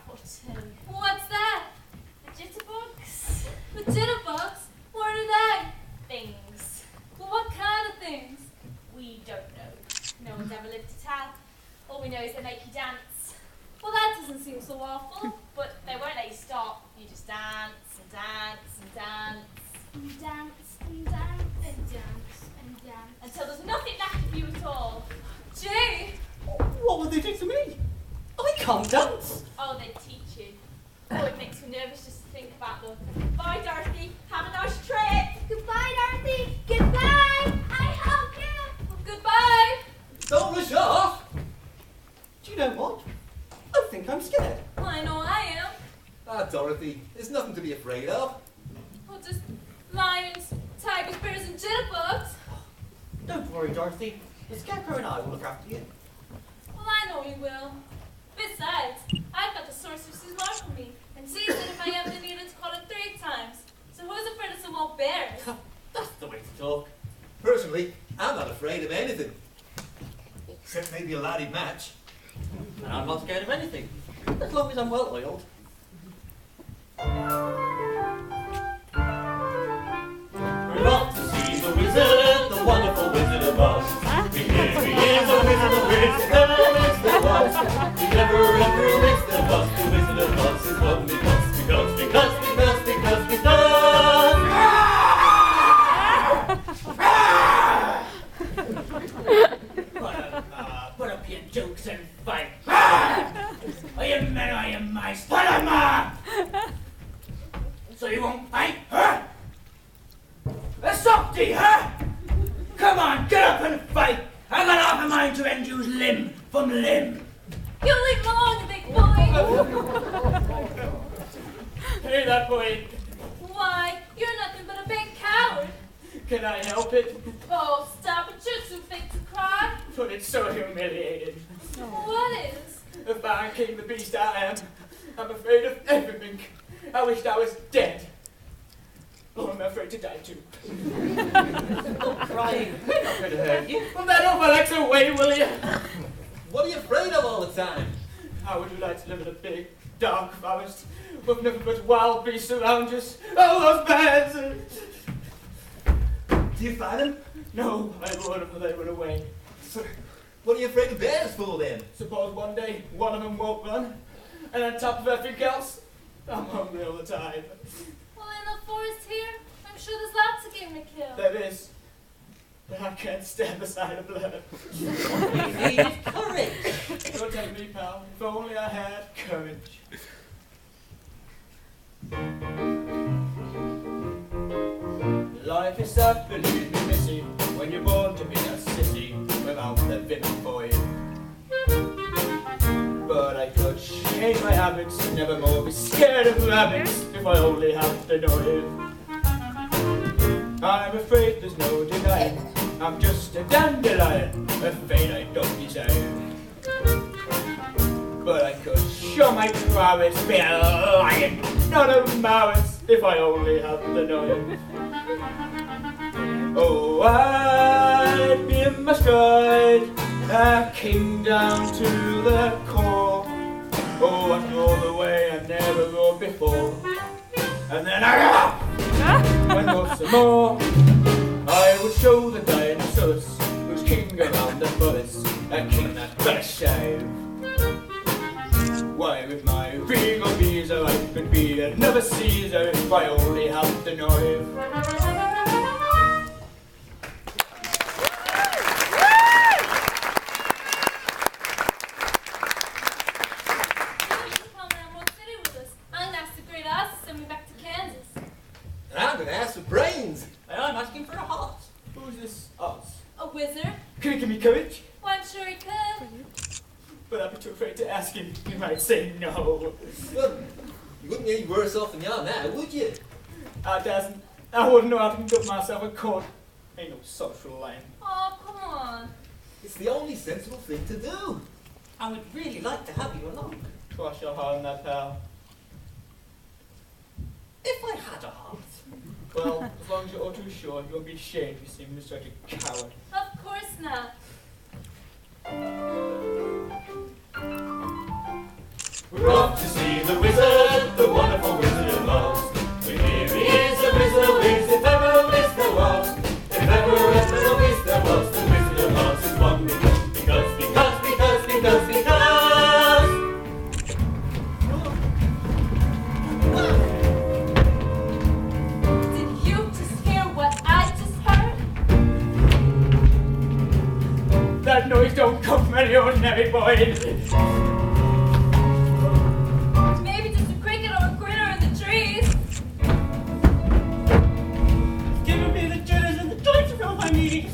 What's that? The jitterbugs? The jitterbugs? What are they? Things. Well, what kind of things? We don't know. No one's ever lived to tell. All we know is they make you dance. Well, that doesn't seem so awful, but they won't let you stop. You just dance and dance and dance. And dance and dance and dance and dance. Until there's nothing left of you at all. Gee! What would they do to me? I can't dance. Oh, they teach you. Oh, it makes me nervous just to think about them. Bye, Dorothy. Have a nice trip. Goodbye, Dorothy. Goodbye. I hope you. Well, goodbye. Don't rush off. Do you know what? I think I'm scared. I know I am. Ah, Dorothy, there's nothing to be afraid of. Well, just lions, tigers, bears, and jitterbugs. Don't worry, Dorothy. The Scarecrow and I will look after you. Well, I know you will. Besides, I've got the sorceress's mark on me, and she said if I ever needed to call it 3 times. So who's afraid of some old bears? That's the way to talk. Personally, I'm not afraid of anything. Except maybe a laddie match. And I'm not scared of anything, as long as I'm well oiled. We're off to see the wizard, the wonderful Wizard of Oz. He is a wizard of Oz, never makes the buzz. He never ever makes the buzz. The Wizard of Oz is one because. Put up your jokes and fight. I am men, I am my Spider-Man. So you won't fight, huh? A softy, huh? Come on, get up and fight. I got half a mind to end you's limb from limb. You leave me alone, you big boy. Hey, that boy. Why, you're nothing but a big coward. Can I help it? Oh, stop it, you're too big to cry. But it's so humiliating. What is? If I king the beast I am, I'm afraid of everything. I wished I was dead. Oh, I'm afraid to die too. Stop crying. We're not going to hurt you. Well, then overlegs away, will you? What are you afraid of all the time? How would you like to live in a big, dark forest with nothing but wild beasts around us? Oh, those bears! Do you fight them? No, I warned them, but they went away. So, what are you afraid of bears for then? Suppose one day one of them won't run, and on top of everything else, I'm hungry all the time. Well, in the forest here, I'm sure there's lots of game to kill. There is, but I can't stand the sight of blood. You need courage. Don't take me, pal. If only I had courage. Life is sad, believe me, missy, when you're born to be a city without the vim for you. But I could change my habits and never more be scared of rabbits if I only had the knowledge. I'm afraid there's no denying, I'm just a dandelion, a fate I don't deserve. But I could show my prowess, be a lion, not a mouse, if I only had the knowledge. Oh, I'd be in my stride, a king down to the core. Oh, I know the way I never rode before. And then I when once more I would show the dinosaurs who's king around the forest, a king that better shave. Why, with my regal visa I could be another Caesar if I only had the knife. I'm going to ask for brains. And I'm asking for a heart. Who's this us? A wizard? Can you give me courage? Well, I'm sure he could. But I'd be too afraid to ask him. He might say no. Well, you wouldn't be any worse off than you are now, would you? I wouldn't know how to conduct myself in court. Ain't no social line. Oh, come on. It's the only sensible thing to do. I would really like to have you along. Cross your heart on that, pal. If I had a heart. Well, as long as you're all too sure, you won't be ashamed if you seem such a coward. Of course not. We're off to see the wizard, the wonderful Wizard of Oz. We hear he is a whiz, if ever whiz there was. If ever a whiz there was, the Wizard of Oz is one because. Did you just hear what I just heard? That noise don't come from any ordinary boy. Maybe just a cricket or a critter in the trees. Giving me the jitters and the joints around my knees.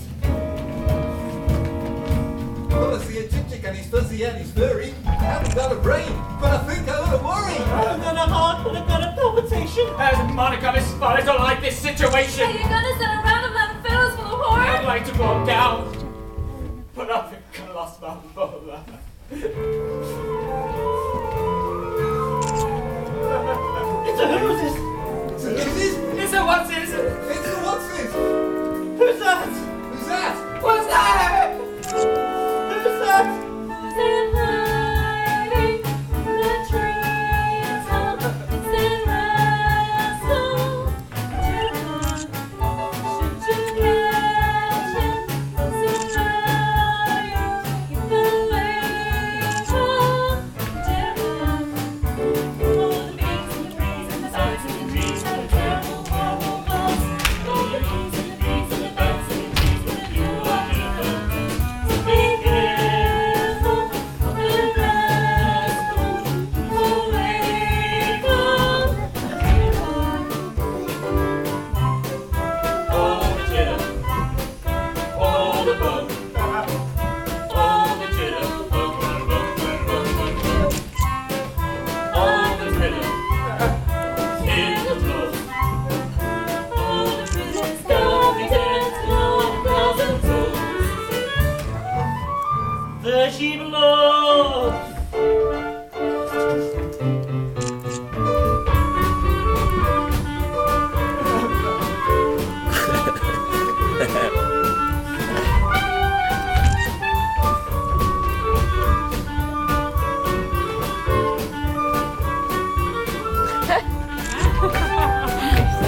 Well, I see a chick and he's fuzzy and he's furry. I haven't got a brain, but I think I ought to worry. I've got a heart, but I've got a palpitation. As Monica Miss Spot, I don't like this Are situation. you gonna sit around and let fiddles for the I'd horn? like to walk down, put up in colossal bowler. It's a who's. It's a who's? It's a what's this? It's a what's this? Who's that? Who's that? What's that? Who's that? Stand hiding in the trees, stand wrestle to come. Should you catch him, surround you, keep away from down. All the bees and the breeze and the birds and the trees have a terrible, horrible buzz. All the bees and the breeze and the birds and the trees with a new one to go. So be careful of the rascal before they come. All the jitter, all the bug, all the jitter, bug, all the dritter, in the blow. All the prisoners come and dance along the thousand toes. There she belongs.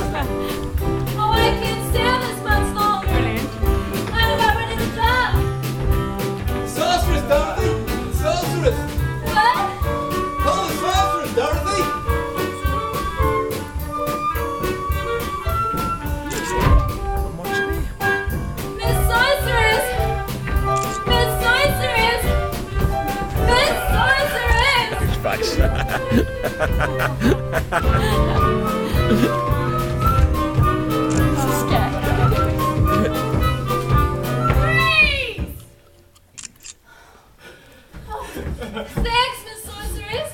Oh, I can't stand this much longer. I'm about ready to die. Sorceress, Dorothy! Sorceress! What? Call the sorceress, Dorothy! Miss Sorceress! Miss Sorceress! Miss Sorceress! Freeze! Oh, thanks, Miss Sorceress.